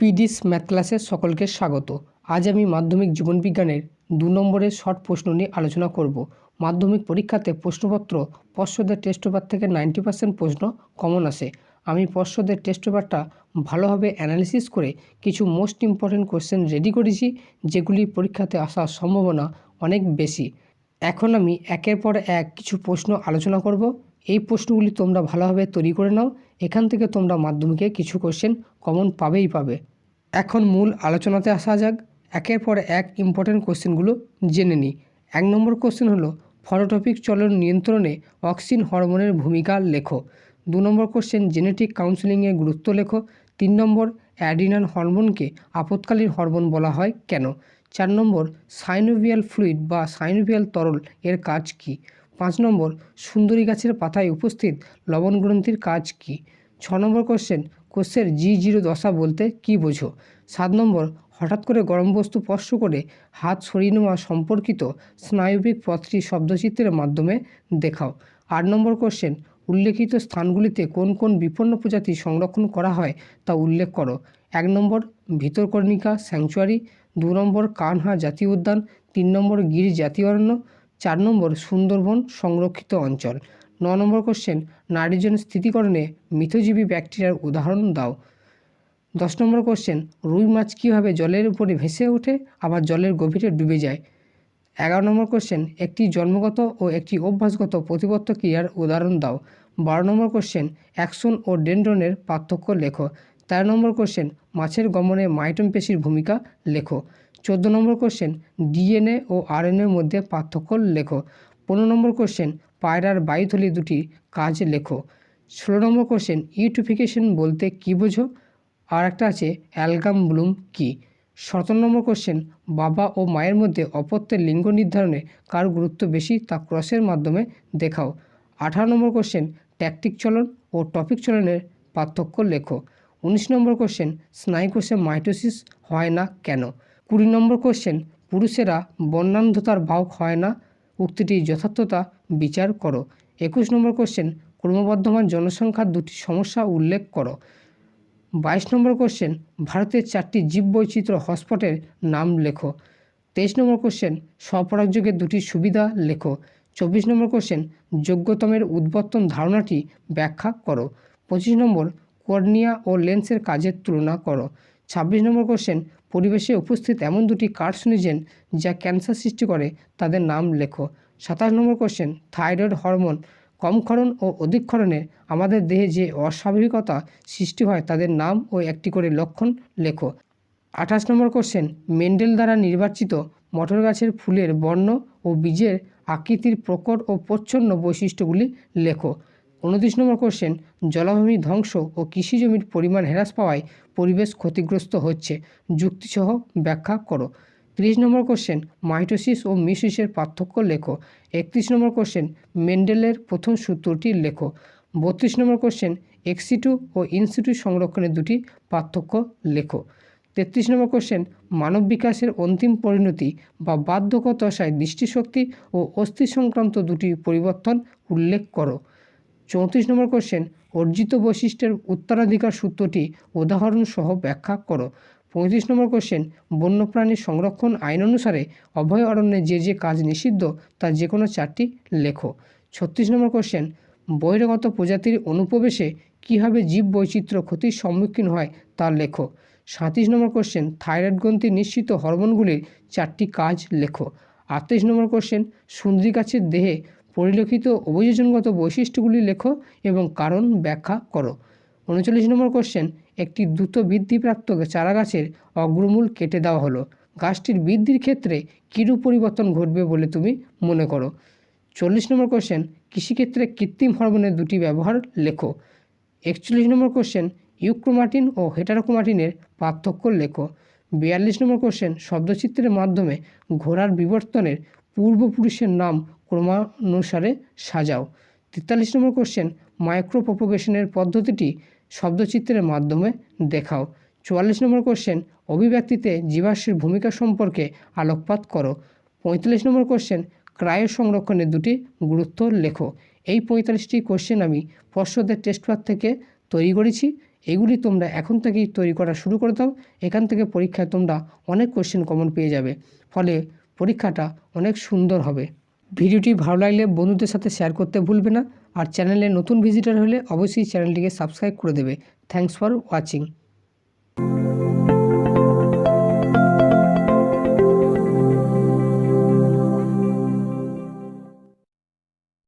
পিডিস math ক্লাসে সকলকে স্বাগত। আজ আমি মাধ্যমিক জীবনবিজ্ঞানের 2 নম্বরের শর্ট প্রশ্ন নিয়ে আলোচনা করব। মাধ্যমিক পরীক্ষাতে প্রশ্নপত্র পর্ষদের টেস্ট পেপার থেকে 90% প্রশ্ন কমন আসে। আমি পর্ষদের টেস্ট পেপারটা ভালোভাবে অ্যানালিসিস করে কিছু মোস্ট ইম্পর্টেন্ট কোশ্চেন রেডি করেছি, যেগুলি পরীক্ষাতে আসার সম্ভাবনা অনেক বেশি। এখন আমি একের পর এক কিছু প্রশ্ন আলোচনা করব। এই প্রশ্নগুলি তোমরা ভালোভাবে তৈরি করে নাও। এখান থেকে তোমরা মাধ্যমিকে কিছু কোশ্চেন কমন পাবেই পাবে। এখন মূল আলোচনাতে আসা যাক। একের পর এক ইম্পর্টেন্ট কোশ্চেনগুলো জেনে নিই। 1 নম্বর কোশ্চেন হলো ফটোট্রপিক চলন নিয়ন্ত্রণে অক্সিন হরমোনের ভূমিকা লেখো। 2 নম্বর কোশ্চেন জেনেটিক কাউন্সেলিংয়ের গুরুত্ব লেখো। 3 নম্বর অ্যাড্রিনাল হরমোনকে আপৎকালীন হরমোন বলা হয় কেন। 4 নম্বর সাইনোভিয়াল ফ্লুইড বা সাইনোভিয়াল তরল এর কাজ কী। 5 নম্বর সুন্দরী গাছের পাতায় উপস্থিত লবণ গ্রন্থির কাজ কী। 6 নম্বর কোশ্চেন কোষের G0 দশা বলতে কী বোঝো। 7 নম্বর হঠাৎ করে গরম বস্তু স্পর্শ করে হাত সরিয়ে নেওয়া সম্পর্কিত স্নায়বিক পথটি শব্দচিত্রের মাধ্যমে দেখাও। 8 নম্বর কোশ্চেন উল্লেখিত স্থানগুলিতে কোন কোন বিপন্ন প্রজাতি সংরক্ষণ করা হয় তা উল্লেখ করো। 1 নম্বর ভিতরকর্ণিকা স্যাংচুয়ারি, 2 নম্বর কানহা জাতীয় উদ্যান, 3 নম্বর গির জাতীয় অরণ্য, 4 নম্বর সুন্দরবন সংরক্ষিত অঞ্চল। 9 নম্বর কোশ্চেন নাইট্রোজেন স্থিতিকরণে মিথজীবী ব্যাকটেরিয়ার উদাহরণ দাও। 10 নম্বর কোশ্চেন রুই মাছ কীভাবে জলের উপরে ভেসে ওঠে আবার জলের গভীরে ডুবে যায়। 11 নম্বর কোশ্চেন একটি জন্মগত ও একটি অভ্যাসগত প্রতিবর্ত ক্রিয়ার উদাহরণ দাও। 12 নম্বর কোশ্চেন অ্যাকসন ও ডেনড্রনের পার্থক্য লেখো। 13 নম্বর কোশ্চেন মাছের গমনে মাইটোম পেশির ভূমিকা লেখো। 14 নম্বর কোশ্চেন ডিএনএ ও আরএনএর মধ্যে পার্থক্য লেখো। 15 নম্বর কোশ্চেন পায়রার বায়ুথলি দুটি কাজ লেখো। 16 নম্বর কোশ্চেন ইউট্রোফিকেশন বলতে কী বোঝো। আর একটা আছে অ্যালগাম ব্লুম কী। 17 নম্বর কোশ্চেন বাবা ও মায়ের মধ্যে অপত্যের লিঙ্গ নির্ধারণে কার গুরুত্ব বেশি তা ক্রসের মাধ্যমে দেখাও। 18 নম্বর কোশ্চেন ট্যাকটিক চলন ও টপিক চলনের পার্থক্য লেখো। 19 নম্বর কোশ্চেন স্নায়ুকোষে মাইটোসিস হয় না কেন। 20 নম্বর কোশ্চেন পুরুষেরা বর্ণান্ধতার বাহক হয় না, উক্তিটির যথার্থতা বিচার করো। 21 নম্বর কোশ্চেন ক্রমবর্ধমান জনসংখ্যার দুটি সমস্যা উল্লেখ করো। 22 নম্বর কোশ্চেন ভারতের 4টি জীববৈচিত্র্য হটস্পটের নাম লেখো। 23 নম্বর কোশ্চেন স্বপরাগযোগের দুটি সুবিধা লেখো। 24 নম্বর কোশ্চেন যোগ্যতমের উদ্বর্তন ধারণাটি ব্যাখ্যা করো। 25 নম্বর কর্নিয়া ও লেন্সের কাজের তুলনা করো। 26 নম্বর কোশ্চেন পরিবেশে উপস্থিত এমন দুটি কার্সিনোজেন যা ক্যান্সার সৃষ্টি করে তাদের নাম লেখো। 27 নম্বর কোশ্চেন থাইরয়েড হরমোন কম ক্ষরণ ও অধিক ক্ষরণে আমাদের দেহে যে অস্বাভাবিকতা সৃষ্টি হয় তাদের নাম ও একটি করে লক্ষণ লেখো। 28 নম্বর কোশ্চেন মেন্ডেল দ্বারা নির্বাচিত মটর গাছের ফুলের বর্ণ ও বীজের আকৃতির প্রকট ও প্রচ্ছন্ন বৈশিষ্ট্যগুলি লেখো। 29 নম্বর কোশ্চেন জলাভূমি ধ্বংস ও কৃষিজমির পরিমাণ হ্রাস পাওয়ায় পরিবেশ ক্ষতিগ্রস্ত হচ্ছে, যুক্তিসহ ব্যাখ্যা করো। 30 নম্বর কোশ্চেন মাইটোসিস ও মিয়োসিসের পার্থক্য লেখো। 31 নম্বর কোশ্চেন মেন্ডেলের প্রথম সূত্রটি লেখো। 32 নম্বর কোশ্চেন এক্সিটু ও ইনসিটু সংরক্ষণের দুটি পার্থক্য লেখো। 33 নম্বর কোশ্চেন মানব বিকাশের অন্তিম পরিণতি বা বার্ধক্যদশায় দৃষ্টিশক্তি ও অস্থি সংক্রান্ত দুটি পরিবর্তন উল্লেখ করো। 34 নম্বর কোশ্চেন অর্জিত বৈশিষ্ট্যের উত্তরাধিকার সূত্রটি উদাহরণসহ ব্যাখ্যা করো। 35 নম্বর কোশ্চেন বন্যপ্রাণী সংরক্ষণ আইন অনুসারে অভয় অরণ্যে যে যে কাজ নিষিদ্ধ তা যে কোনো 4টি লেখো। 36 নম্বর কোশ্চেন বহিরাগত প্রজাতির অনুপ্রবেশে কীভাবে জীব বৈচিত্র্য ক্ষতির সম্মুখীন হয় তা লেখো। 37 নম্বর কোশ্চেন থাইরয়েড গ্রন্থি নিঃসৃত হরমোনগুলির 4টি কাজ লেখো। 38 নম্বর কোশ্চেন সুন্দরী গাছের দেহে পরিলক্ষিত অভিযোজনগত বৈশিষ্ট্যগুলি লেখো এবং কারণ ব্যাখ্যা করো। 39 নম্বর কোশ্চেন একটি দ্রুত বৃদ্ধিপ্রাপ্ত চারাগাছের অগ্রমূল কেটে দেওয়া হলো, গাছটির বৃদ্ধির ক্ষেত্রে কীরূপ পরিবর্তন ঘটবে বলে তুমি মনে করো। 40 নম্বর কোশ্চেন কৃষিক্ষেত্রে কৃত্রিম হরমোনের দুটি ব্যবহার লেখো। 41 নম্বর কোশ্চেন ইউক্রোমাটিন ও হেটারোক্রোমাটিনের পার্থক্য লেখো। 42 নম্বর কোশ্চেন শব্দচিত্রের মাধ্যমে ঘোড়ার বিবর্তনের পূর্বপুরুষের নাম ক্রমানুসারে সাজাও। 43 নম্বর কোশ্চেন মাইক্রো প্রপোগেশনের পদ্ধতিটি শব্দচিত্রের মাধ্যমে দেখাও। 44 নম্বর কোশ্চেন অভিব্যক্তিতে জীবাশ্মের ভূমিকা সম্পর্কে আলোকপাত করো। 45 নম্বর কোশ্চেন ক্রায়ো সংরক্ষণের দুটি গুরুত্ব লেখো। এই 45টি কোশ্চেন আমি পর্ষদের টেস্ট পেপার থেকে তৈরি করেছি। এগুলি তোমরা এখন থেকেই তৈরি করা শুরু করে দাও। এখান থেকে পরীক্ষায় তোমরা অনেক কোশ্চেন কমন পেয়ে যাবে, ফলে পরীক্ষাটা অনেক সুন্দর হবে। ভিডিওটি ভালো লাগলে বন্ধুদের সাথে শেয়ার করতে ভুলবে না, আর চ্যানেলে নতুন ভিজিটর হলে অবশ্যই চ্যানেলটিকে সাবস্ক্রাইব করে দেবে। Thanks for watching.